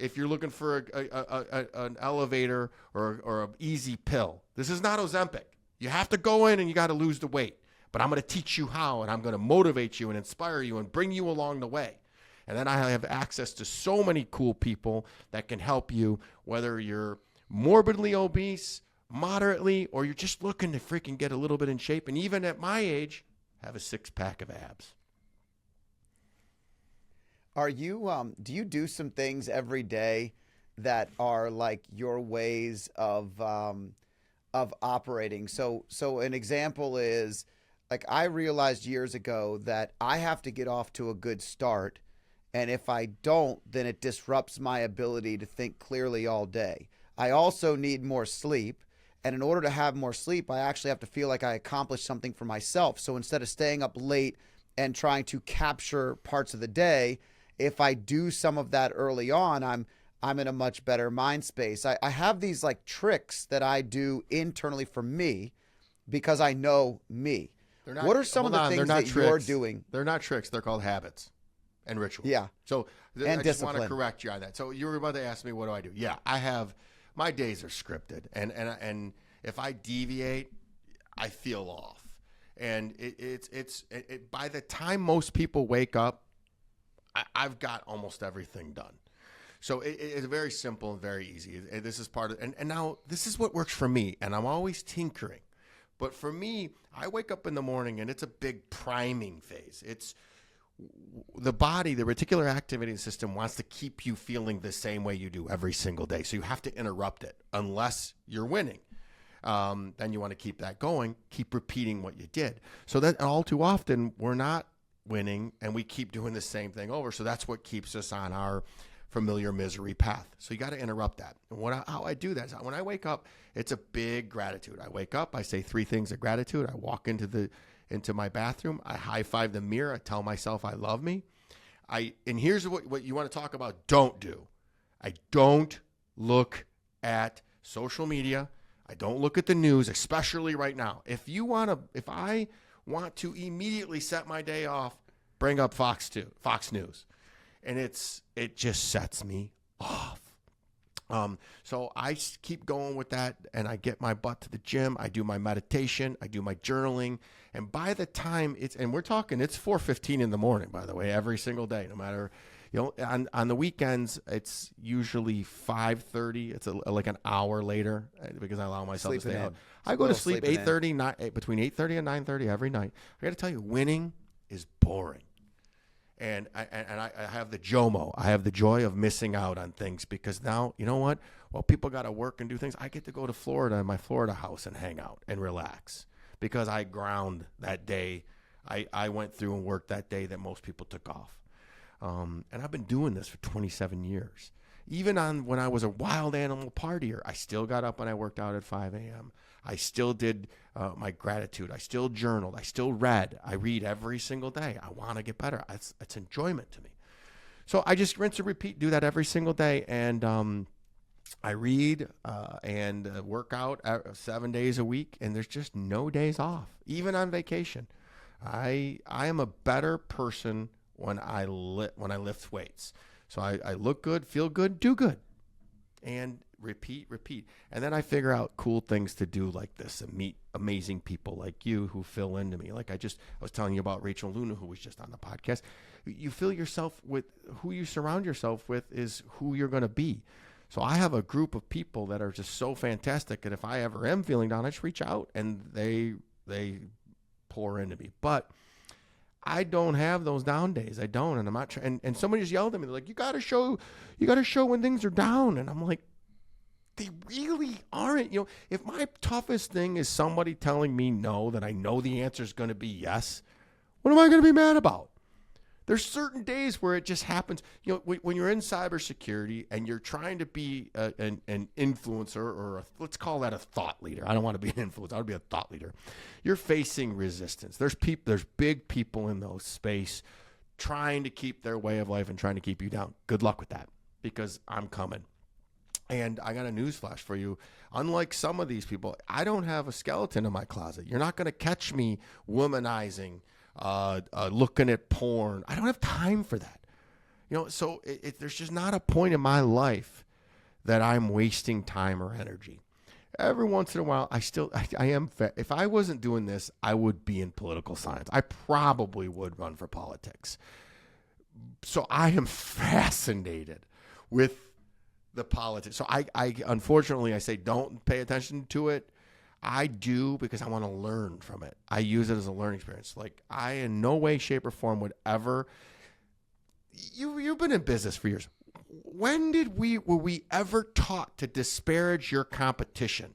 if you're looking for an elevator or an easy pill. This is not Ozempic. You have to go in and you got to lose the weight. But I'm going to teach you how, and I'm going to motivate you and inspire you and bring you along the way. And then I have access to so many cool people that can help you, whether you're morbidly obese, moderately, or you're just looking to freaking get a little bit in shape. And even at my age, have a 6-pack of abs. Are you, do you do some things every day that are like your ways of operating? So an example is, like, I realized years ago that I have to get off to a good start. And if I don't, then it disrupts my ability to think clearly all day. I also need more sleep. And in order to have more sleep, I actually have to feel like I accomplished something for myself. So instead of staying up late and trying to capture parts of the day, if I do some of that early on, I'm in a much better mind space. I have these like tricks that I do internally for me because I know me. What are some of the things that you're doing? They're not tricks. They're called habits and rituals. Yeah. So and I just want to correct you on that. So you were about to ask me, what do I do? Yeah, I have, my days are scripted. And if I deviate, I feel off. And it's by the time most people wake up, I've got almost everything done. So it's very simple and very easy. This is part of, and now this is what works for me. And I'm always tinkering. But for me, I wake up in the morning and it's a big priming phase. It's the body, the reticular activating system wants to keep you feeling the same way you do every single day. So you have to interrupt it unless you're winning. Then you want to keep that going, keep repeating what you did. So that all too often we're not winning and we keep doing the same thing over. So that's what keeps us on our familiar misery path. So you got to interrupt that. And how I do that is when I wake up, it's a big gratitude. I wake up, I say 3 things of gratitude. I walk into my bathroom. I high five the mirror. I tell myself I love me. And here's what you want to talk about. Don't do. I don't look at social media. I don't look at the news, especially right now. If I want to immediately set my day off, bring up Fox News. And it just sets me off. So I keep going with that, and I get my butt to the gym. I do my meditation. I do my journaling. And by the time it's 4:15 in the morning, by the way, every single day, no matter, on the weekends, it's usually 5:30. It's like an hour later because I allow myself to stay out. I go to sleep 8:30, between 8:30 and 9:30 every night. I got to tell you, winning is boring. And I have the JOMO. I have the joy of missing out on things because now, you know what? While people got to work and do things, I get to go to Florida in my Florida house and hang out and relax because I ground that day. I went through and worked that day that most people took off. And I've been doing this for 27 years. Even when I was a wild animal partier, I still got up and I worked out at 5 a.m. I still did my gratitude. I still journaled. I still read. I read every single day. I want to get better. It's enjoyment to me. So I just rinse and repeat, do that every single day. And I read and work out 7 days a week, and there's just no days off, even on vacation. I am a better person when I lift weights. So I look good, feel good, do good, and repeat. And then I figure out cool things to do like this and meet amazing people like you who fill into me. Like I was telling you about Rachel Luna, who was just on the podcast. You fill yourself with who you surround yourself with is who you're going to be. So I have a group of people that are just so fantastic. And if I ever am feeling down, I just reach out and they pour into me. But I don't have those down days. I don't. And I'm not trying. And somebody just yelled at me. They're like, you got to show when things are down. And I'm like, they really aren't. If my toughest thing is somebody telling me no, that I know the answer is going to be yes, what am I going to be mad about? There's certain days where it just happens. When you're in cybersecurity and you're trying to be an influencer or let's call that a thought leader. I don't want to be an influencer. I want to be a thought leader. You're facing resistance. There's big people in those space trying to keep their way of life and trying to keep you down. Good luck with that, because I'm coming. And I got a news flash for you. Unlike some of these people, I don't have a skeleton in my closet. You're not going to catch me womanizing, looking at porn. I don't have time for that. So there's just not a point in my life that I'm wasting time or energy. Every once in a while, I am. If I wasn't doing this, I would be in political science. I probably would run for politics. So I am fascinated with the politics. So I unfortunately, I say don't pay attention to it. I do, because I want to learn from it. I use it as a learning experience. Like I in no way, shape, or form would ever. You've been in business for years. When were we ever taught to disparage your competition?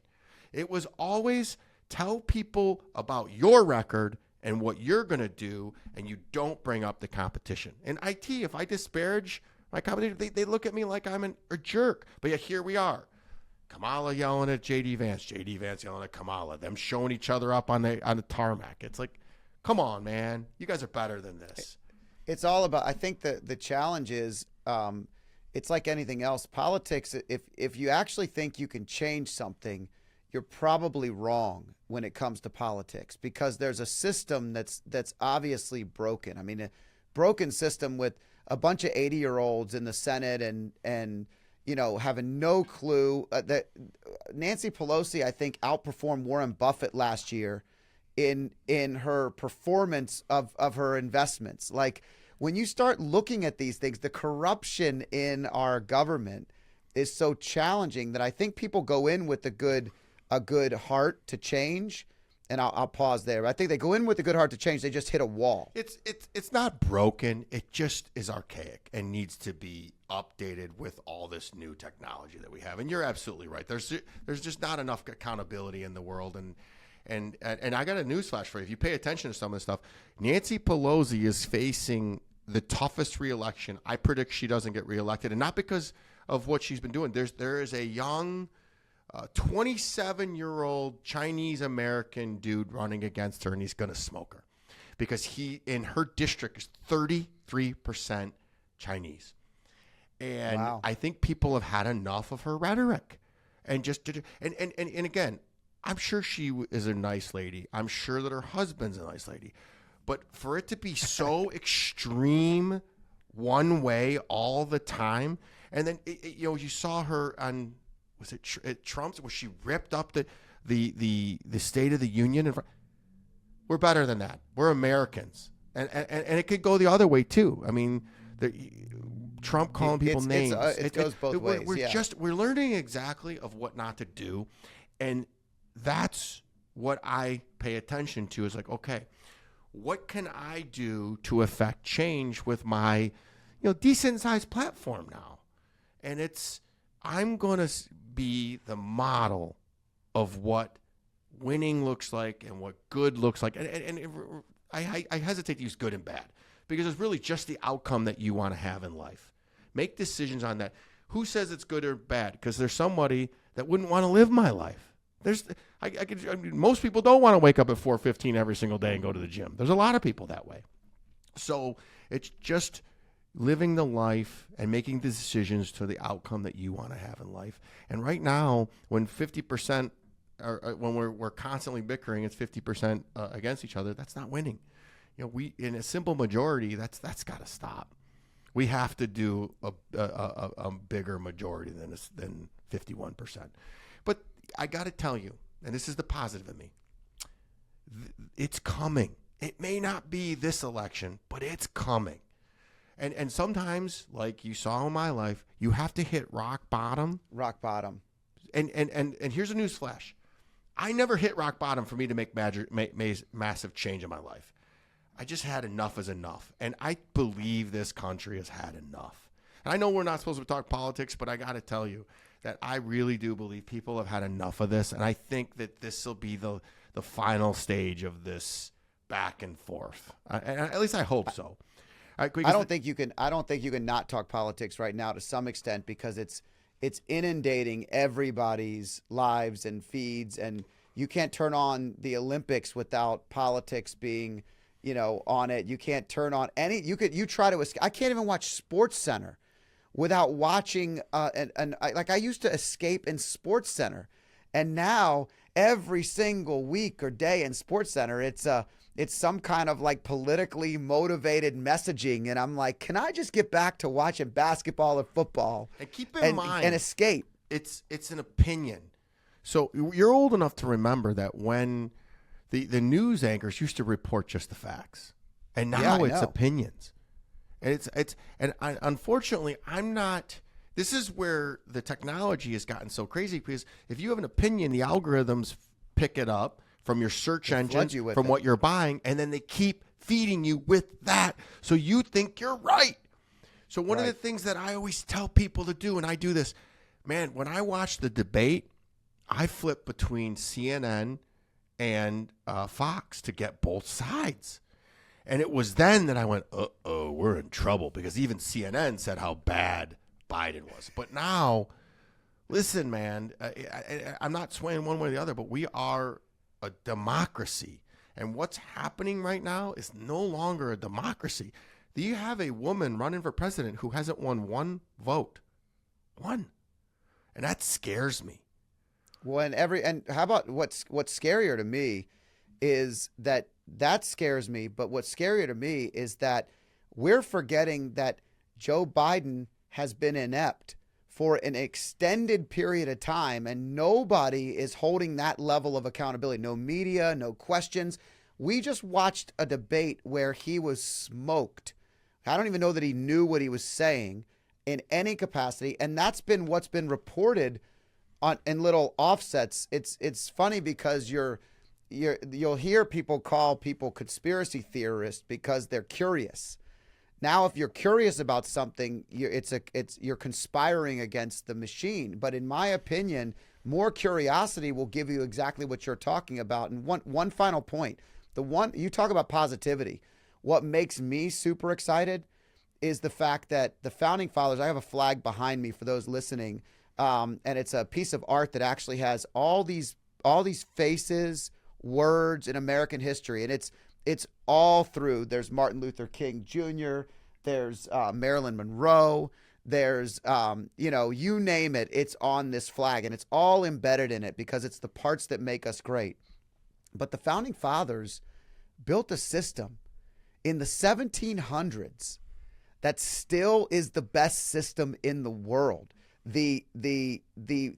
It was always tell people about your record and what you're going to do, and you don't bring up the competition. In IT, if I disparage my competition, they look at me like I'm a jerk. But yet here we are. Kamala yelling at J.D. Vance. J.D. Vance yelling at Kamala. Them showing each other up on the tarmac. It's like, come on, man. You guys are better than this. It's all about, I think the challenge is, it's like anything else. Politics, if you actually think you can change something, you're probably wrong when it comes to politics, because there's a system that's obviously broken. I mean, a broken system with a bunch of 80-year-olds in the Senate and having no clue. That Nancy Pelosi, I think, outperformed Warren Buffett last year in her performance of her investments. Like, when you start looking at these things, the corruption in our government is so challenging that I think people go in with a good heart to change. And I'll pause there. I think they go in with a good heart to change. They just hit a wall. It's not broken. It just is archaic and needs to be updated with all this new technology that we have. And you're absolutely right. There's just not enough accountability in the world. And I got a newsflash for you. If you pay attention to some of this stuff, Nancy Pelosi is facing the toughest reelection. I predict she doesn't get reelected, and not because of what she's been doing. There is a young 27-year-old Chinese American dude running against her, and he's going to smoke her because he in her district is 33% Chinese. And wow. I think people have had enough of her rhetoric, and again, I'm sure she is a nice lady. I'm sure that her husband's a nice lady. But for it to be so extreme one way all the time, and then you saw her on, was it Trump's, where she ripped up the State of the Union. We're better than that. We're Americans, and it could go the other way too. I mean, Trump calling people names. It goes both ways. We're learning exactly of what not to do, and that's what I pay attention to. Is like, okay, what can I do to affect change with my, decent sized platform now? And I'm going to be the model of what winning looks like and what good looks like. And I hesitate to use good and bad, because it's really just the outcome that you want to have in life. Make decisions on that. Who says it's good or bad? Because there's somebody that wouldn't want to live my life. Most people don't want to wake up at 4:15 every single day and go to the gym. There's a lot of people that way. So it's just living the life and making the decisions to the outcome that you want to have in life. And right now, when 50%, when we're constantly bickering, it's 50% against each other. That's not winning. We in a simple majority, that's got to stop. We have to do a bigger majority than 51%. But I got to tell you, and this is the positive in me, it's coming. It may not be this election, but it's coming. And sometimes, like you saw in my life, you have to hit rock bottom. Rock bottom. And here's a news flash. I never hit rock bottom for me to make massive change in my life. I just had enough is enough. And I believe this country has had enough. And I know we're not supposed to talk politics, but I got to tell you that I really do believe people have had enough of this. And I think that this will be the final stage of this back and forth. And at least I hope so. I don't think you can not talk politics right now to some extent, because it's inundating everybody's lives and feeds, and you can't turn on the Olympics without politics being, on it. You can't turn on any. You try to escape. I can't even watch Sports Center without watching. I used to escape in Sports Center, and now every single week or day in Sports Center, it's some kind of like politically motivated messaging. And I'm like, can I just get back to watching basketball or football? And keep in mind, and escape. It's an opinion. So you're old enough to remember that when the news anchors used to report just the facts, and now it's opinions. And unfortunately, I'm not. This is where the technology has gotten so crazy, because if you have an opinion, the algorithms pick it up from your search engines, from what you're buying, and then they keep feeding you with that, so you think you're right. So one of the things that I always tell people to do, and I do this, man, when I watch the debate, I flip between CNN and Fox to get both sides. And it was then that I went, uh-oh, we're in trouble, because even CNN said how bad Biden was. But now, listen, man, I'm not swaying one way or the other, but we are a democracy. And what's happening right now is no longer a democracy. You have a woman running for president who hasn't won one vote. One. And that scares me. Well, and how about what's scarier to me is that scares me, but what's scarier to me is that we're forgetting that Joe Biden has been inept for an extended period of time, and nobody is holding that level of accountability. No media, no questions. We just watched a debate where he was smoked. I don't even know that he knew what he was saying in any capacity, and that's been what's been reported in little offsets. It's funny because you'll hear people call people conspiracy theorists because they're curious. Now, if you're curious about something, you're conspiring against the machine. But in my opinion, more curiosity will give you exactly what you're talking about. And one final point, you talk about positivity. What makes me super excited is the fact that the founding fathers. I have a flag behind me for those listening, and it's a piece of art that actually has all these faces, words in American history, and it's all through. There's Martin Luther King Jr., there's Marilyn Monroe, there's, you name it, it's on this flag, and it's all embedded in it because it's the parts that make us great. But the founding fathers built a system in the 1700s that still is the best system in the world. The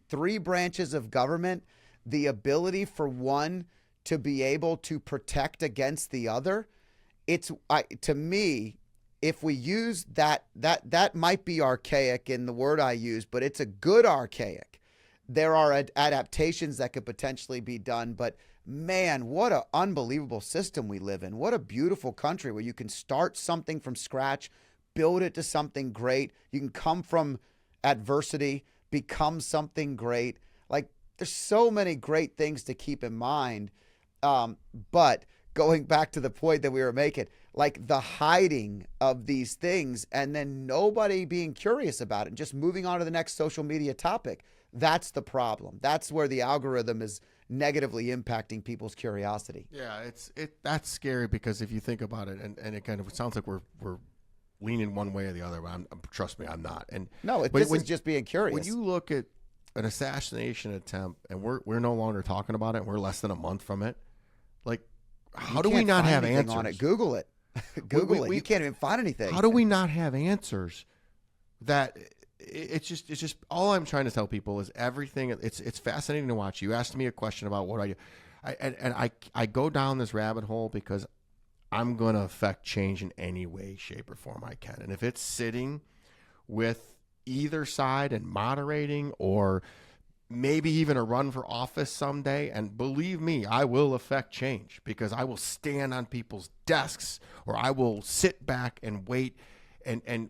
three branches of government, the ability for one to be able to protect against the other, to me, if we use that might be archaic in the word I use, but it's a good archaic. There are adaptations that could potentially be done, but man, what an unbelievable system we live in. What a beautiful country where you can start something from scratch, build it to something great. You can come from adversity, become something great. Like, there's so many great things to keep in mind. But going back to the point that we were making, like the hiding of these things and then nobody being curious about it and just moving on to the next social media topic. That's the problem. That's where the algorithm is negatively impacting people's curiosity. Yeah, that's scary, because if you think about it, and again, it sounds like we're leaning one way or the other. But trust me, I'm not. And No, this is just being curious. when you look at an assassination attempt, and we're no longer talking about it, and we're less than a month from it, like, how do we not have answers on it? Google it. Google it. You can't even find anything. How do we not have answers? That it's just all I'm trying to tell people is everything. It's fascinating to watch. You asked me a question about what I do, and I go down this rabbit hole because I'm going to affect change in any way, shape, or form I can. And if it's sitting with either side and moderating, or maybe even a run for office someday, and believe me, I will affect change, because I will stand on people's desks, or I will sit back and wait. And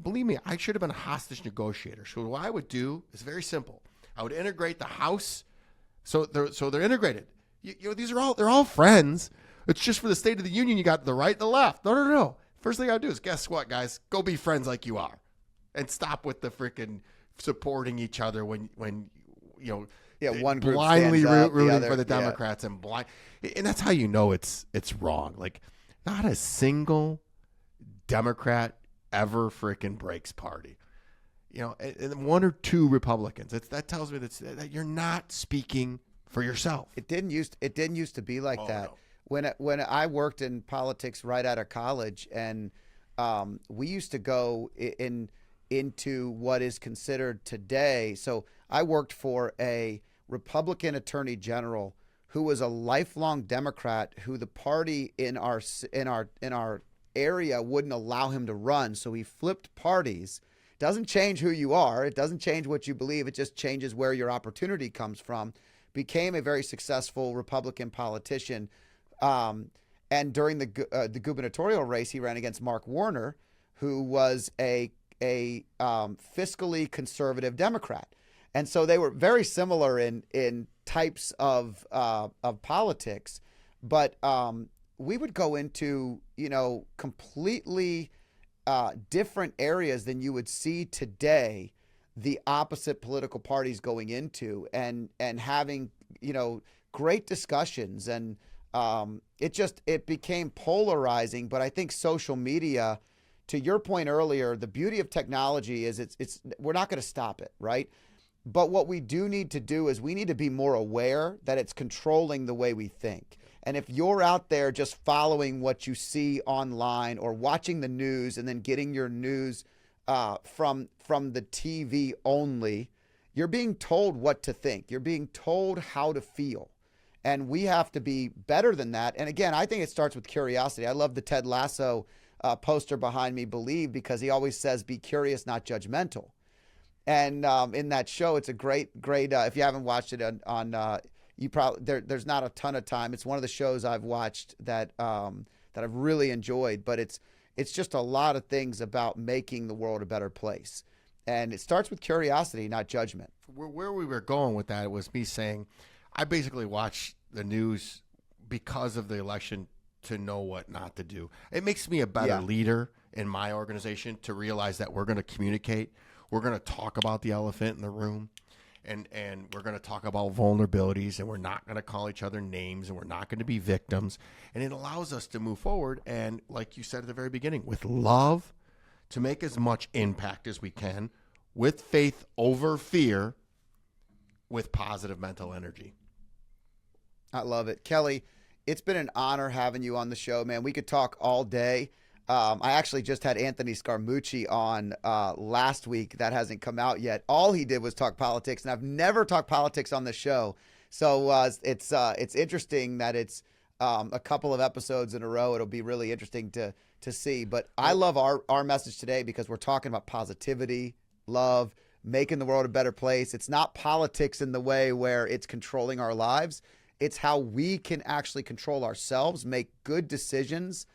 believe me, I should have been a hostage negotiator. So what I would do is very simple. I would integrate the House, so they're integrated. You know, they're all friends. It's just for the State of the Union, you got the right, the left. No. First thing I do is, guess what, guys? Go be friends like you are, and stop with the freaking supporting each other when you know, one group blindly rooting for the yeah. Democrats and that's how you know it's wrong. Like, not a single Democrat ever freaking breaks party. You know, and one or two Republicans. That tells me that you're not speaking for yourself. It didn't used to be like that. No. When I worked in politics right out of college, and we used to go into what is considered today. So I worked for a Republican attorney general who was a lifelong Democrat, who the party in our area wouldn't allow him to run. So he flipped parties. Doesn't change who you are. It doesn't change what you believe. It just changes where your opportunity comes from. Became a very successful Republican politician. And during the gubernatorial race, he ran against Mark Warner, who was a fiscally conservative Democrat. And so they were very similar in types of politics. But we would go into, completely different areas than you would see today, the opposite political parties going into and having, great discussions. And it became polarizing. But I think social media, to your point earlier, the beauty of technology is we're not going to stop it, right? But what we do need to do is we need to be more aware that it's controlling the way we think. And if you're out there just following what you see online, or watching the news and then getting your news from the TV only, you're being told what to think. You're being told how to feel. And we have to be better than that. And again, I think it starts with curiosity. I love the Ted Lasso poster behind me, Believe, because he always says, be curious, not judgmental. And in that show, it's a great, if you haven't watched it on you probably, there's not a ton of time. It's one of the shows I've watched that I've really enjoyed, but it's just a lot of things about making the world a better place. And it starts with curiosity, not judgment. Where we were going with that was me saying, I basically watch the news because of the election to know what not to do. It makes me a better leader in my organization to realize that we're going to communicate. We're going to talk about the elephant in the room, and we're going to talk about vulnerabilities, and we're not going to call each other names, and we're not going to be victims. And it allows us to move forward. And like you said at the very beginning, with love, to make as much impact as we can, with faith over fear, with positive mental energy. I love it. Kelly, it's been an honor having you on the show, man. We could talk all day. I actually just had Anthony Scaramucci on last week. That hasn't come out yet. All he did was talk politics, and I've never talked politics on the show. So it's interesting that it's a couple of episodes in a row. It'll be really interesting to see. But I love our message today because we're talking about positivity, love, making the world a better place. It's not politics in the way where it's controlling our lives. It's how we can actually control ourselves, make good decisions,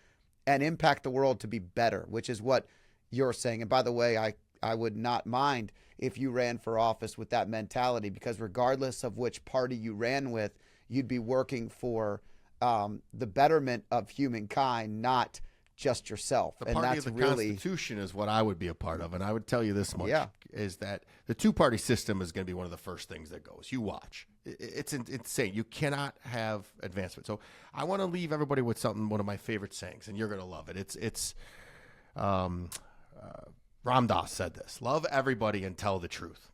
and impact the world to be better, which is what you're saying. And by the way, I would not mind if you ran for office with that mentality, because regardless of which party you ran with, you'd be working for the betterment of humankind, not just yourself. The party of the Constitution is what I would be a part of. And I would tell you this much, is that the two-party system is going to be one of the first things that goes. You watch. It's insane. You cannot have advancement. So I want to leave everybody with one of my favorite sayings, and you're going to love it. It's Ram Dass said this: love everybody and tell the truth.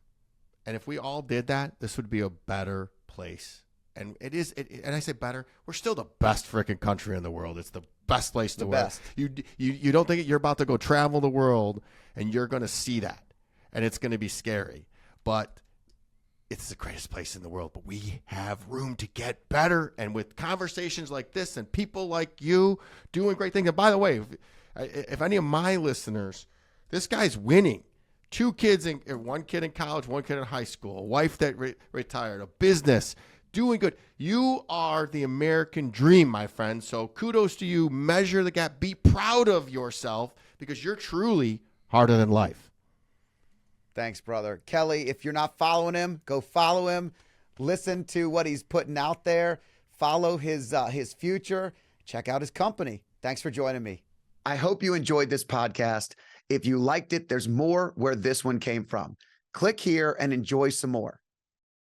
And if we all did that, this would be a better place. And it is, and I say better, we're still the best freaking country in the world. It's the best place to work. You don't think you're about to go travel the world and you're going to see that. And it's going to be scary. But it's the greatest place in the world. But we have room to get better. And with conversations like this and people like you doing great things. And by the way, if any of my listeners, this guy's winning. 2 kids, one kid in college, 1 kid in high school, a wife that retired, a business, doing good. You are the American dream, my friend. So kudos to you. Measure the gap. Be proud of yourself because you're truly harder than life. Thanks, brother. Kelly, if you're not following him, go follow him. Listen to what he's putting out there. Follow his future. Check out his company. Thanks for joining me. I hope you enjoyed this podcast. If you liked it, there's more where this one came from. Click here and enjoy some more.